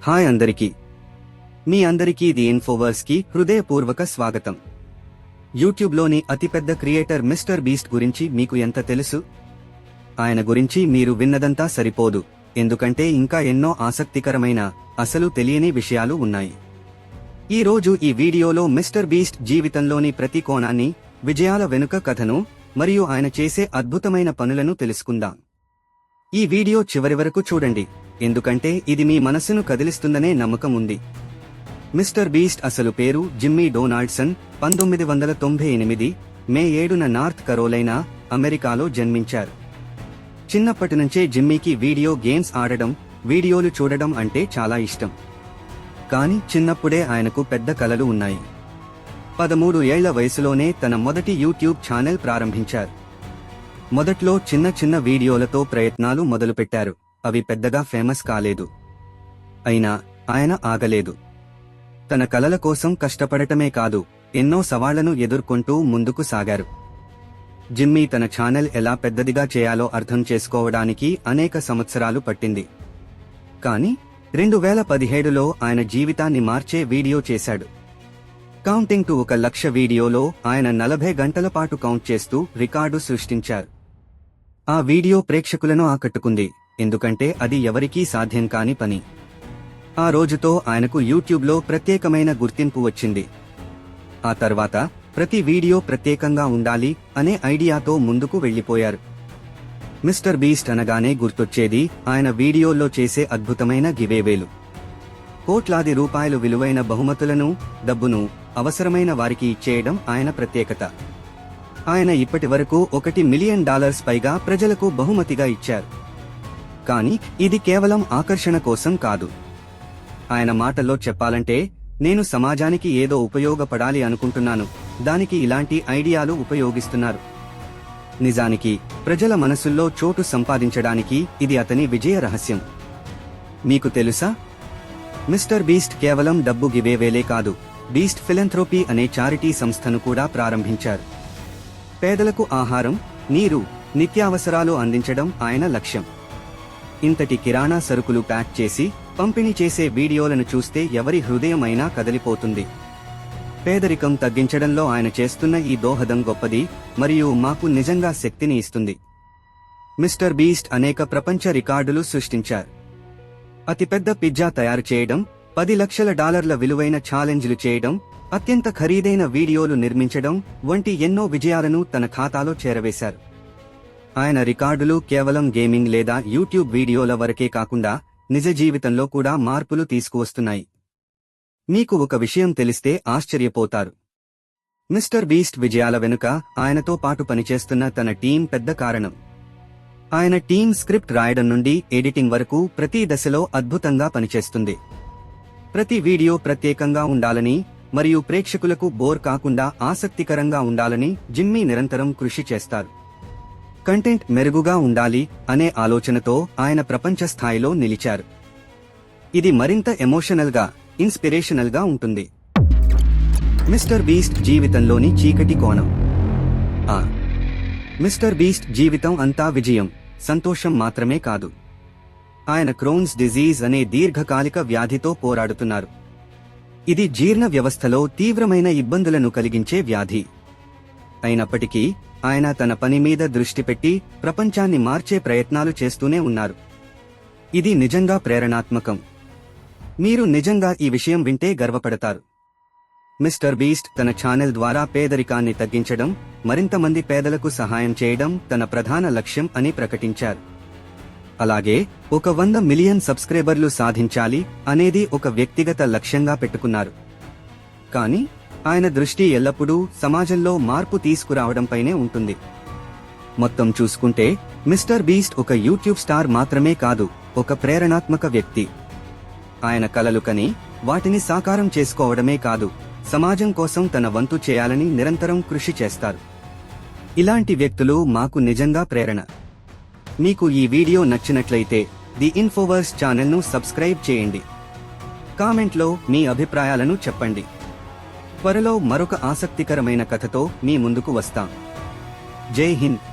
Hi అందరికీ. మీ అందరికీ the ఇన్ఫోవర్స్ కి హృదయపూర్వక స్వాగతం. యూట్యూబ్లోని అతిపెద్ద క్రియేటర్ మిస్టర్ బీస్ట్ గురించి మీకు ఎంత తెలుసు? ఆయన గురించి మీరు విన్నదంతా సరిపోదు, ఎందుకంటే ఇంకా ఎన్నో ఆసక్తికరమైన అసలు తెలియని విషయాలు ఉన్నాయి. ఈ రోజు ఈ వీడియోలో మిస్టర్ బీస్ట్ జీవితంలోని ప్రతి కోణాన్ని, విజయాల వెనుక కథను మరియు ఆయన చేసే అద్భుతమైన పనులను తెలుసుకుందాం. ఈ వీడియో చివరి వరకు చూడండి, ఎందుకంటే ఇది మీ మనసును కదిలిస్తుందనే నమ్మకం ఉంది. మిస్టర్ బీస్ట్ అసలు పేరు జిమ్మీ డొనాల్డ్సన్. 1998 మే 7న నార్త్ కరోలైనా, అమెరికాలో జన్మించారు. చిన్నప్పటి నుంచే జిమ్మీకి వీడియో గేమ్స్ ఆడడం, వీడియోలు చూడడం అంటే చాలా ఇష్టం. కానీ చిన్నప్పుడే ఆయనకు పెద్ద కలలు ఉన్నాయి. 13 ఏళ్ల వయసులోనే తన మొదటి యూట్యూబ్ ఛానల్ ప్రారంభించారు. మొదట్లో చిన్న చిన్న వీడియోలతో ప్రయత్నాలు మొదలుపెట్టారు. అవి పెద్దగా ఫేమస్ కాలేదు. అయినా ఆయన ఆగలేదు. తన కలల కోసం కష్టపడటమే కాదు, ఎన్నో సవాళ్లను ఎదుర్కొంటూ ముందుకు సాగారు. జిమ్మీ తన ఛానల్ ఎలా పెద్దదిగా చేయాలో అర్థం చేసుకోవడానికి అనేక సంవత్సరాలు పట్టింది. కానీ 2017లో ఆయన జీవితాన్ని మార్చే వీడియో చేశాడు. కౌంటింగ్ టు 1,00,000 వీడియోలో ఆయన 40 గంటల పాటు కౌంట్ చేస్తూ రికార్డు సృష్టించారు. ఆ వీడియో ప్రేక్షకులను ఆకట్టుకుంది, ఎందుకంటే అది ఎవరికీ సాధ్యం కాని పని. ఆ రోజుతో ఆయనకు యూట్యూబ్లో ప్రత్యేకమైన గుర్తింపు వచ్చింది. ఆ తర్వాత ప్రతి వీడియో ప్రత్యేకంగా ఉండాలి అనే ఐడియాతో ముందుకు వెళ్లిపోయారు. మిస్టర్ బీస్ట్ అనగానే గుర్తొచ్చేది ఆయన వీడియోల్లో చేసే అద్భుతమైన గివేవేలు. కోట్లాది రూపాయలు విలువైన బహుమతులను, డబ్బును అవసరమైన వారికి ఇచ్చేయడం ఆయన ప్రత్యేకత. ఆయన ఇప్పటి వరకు $1 మిలియన్ పైగా ప్రజలకు బహుమతిగా ఇచ్చారు. కానీ ఇది కేవలం ఆకర్షణ కోసం కాదు. ఆయన మాటల్లో చెప్పాలంటే, నేను సమాజానికి ఏదో ఉపయోగపడాలి అనుకుంటున్నాను, దానికి ఇలాంటి ఐడియాలు ఉపయోగిస్తున్నారు. నిజానికి ప్రజల మనసుల్లో చోటు సంపాదించడానికి ఇది అతని విజయ రహస్యం. మీకు తెలుసా, మిస్టర్ బీస్ట్ కేవలం డబ్బు గివేవేలే కాదు, బీస్ట్ ఫిలంథ్రోపీ అనే చారిటీ సంస్థను కూడా ప్రారంభించారు. పేదలకు ఆహారం, నీరు, నిత్యావసరాలు అందించడం ఆయన లక్ష్యం. ఇంతటి కిరాణా సరుకులు ప్యాక్ చేసి పంపిణీ చేసే వీడియోలను చూస్తే ఎవరి హృదయమైనా కదిలిపోతుంది. పేదరికం తగ్గించడంలో ఆయన చేస్తున్న ఈ దోహదం గొప్పది మరియు మాకు నిజంగా శక్తిని ఇస్తుంది. మిస్టర్ బీస్ట్ అనేక ప్రపంచ రికార్డులు సృష్టించారు. అతిపెద్ద పిజ్జా తయారు చేయడం, $10 లక్షల విలువైన ఛాలెంజ్లు చేయడం, అత్యంత ఖరీదైన వీడియోలు నిర్మించడం వంటి ఎన్నో విజయాలను తన ఖాతాలో చేరవేశారు. ఆయన రికార్డులు కేవలం గేమింగ్ లేదా యూట్యూబ్ వీడియోల వరకే కాకుండా నిజ జీవితంలో కూడా మార్పులు తీసుకువస్తున్నాయి. మీకు ఒక విషయం తెలిస్తే ఆశ్చర్యపోతారు. మిస్టర్ బీస్ట్ విజయాల వెనుక ఆయనతో పాటు పనిచేస్తున్న తన టీం పెద్ద కారణం. ఆయన టీం స్క్రిప్ట్ రాయడం నుండి ఎడిటింగ్ వరకు ప్రతి దశలో అద్భుతంగా పనిచేస్తుంది. ప్రతి వీడియో ప్రత్యేకంగా ఉండాలని మరియు ప్రేక్షకులకు బోర్ కాకుండా ఆసక్తికరంగా ఉండాలని జిమ్మీ నిరంతరం కృషి చేస్తారు. కంటెంట్ మెరుగుగా ఉండాలి అనే ఆలోచనతో ఆయన ప్రపంచ స్థాయిలో నిలిచారు. ఇది మరింత ఎమోషనల్గా, ఇన్స్పిరేషనల్గా ఉంటుంది. మిస్టర్ బీస్ట్ జీవితంలోని చీకటి కోణం. మిస్టర్ బీస్ట్ జీవితం అంతా విజయం, సంతోషం మాత్రమే కాదు. ఆయన క్రోన్స్ డిజీజ్ అనే దీర్ఘకాలిక వ్యాధితో పోరాడుతున్నారు. ఇది జీర్ణ వ్యవస్థలో తీవ్రమైన ఇబ్బందులను కలిగించే వ్యాధి. అయినప్పటికీ ఆయన తన పని మీద దృష్టి పెట్టి ప్రపంచాన్ని మార్చే ప్రయత్నాలు చేస్తూనే ఉన్నారు. ఇది నిజంగా ప్రేరణాత్మకం. మీరు నిజంగా ఈ విషయం వింటే గర్వపడతారు. మిస్టర్ బీస్ట్ తన ఛానల్ ద్వారా పేదరికాన్ని తగ్గించడం, మరింత మంది పేదలకు సహాయం చేయడం తన ప్రధాన లక్ష్యం అని ప్రకటించారు. అలాగే 100 మిలియన్ సబ్స్క్రైబర్లు సాధించాలి అనేది ఒక వ్యక్తిగత లక్ష్యంగా పెట్టుకున్నారు. కానీ ఆయన దృష్టి ఎల్లప్పుడూ సమాజంలో మార్పు తీసుకురావడంపైనే ఉంటుంది. మొత్తం చూసుకుంటే మిస్టర్ బీస్ట్ ఒక యూట్యూబ్ స్టార్ మాత్రమే కాదు, ఒక ప్రేరణాత్మక వ్యక్తి. ఆయన కలలు కని వాటిని సాకారం చేసుకోవడమే కాదు, సమాజం కోసం తన వంతు చేయాలని నిరంతరం కృషి చేస్తారు. ఇలాంటి వ్యక్తులు మాకు నిజంగా ప్రేరణ. మీకు ఈ వీడియో నచ్చినట్లయితే ది ఇన్ఫోవర్స్ ఛానల్ను సబ్స్క్రైబ్ చేయండి. కామెంట్లో మీ అభిప్రాయాలను చెప్పండి. త్వరలో మరొక ఆసక్తికరమైన కథతో మీ ముందుకు వస్తాం. జై హింద్.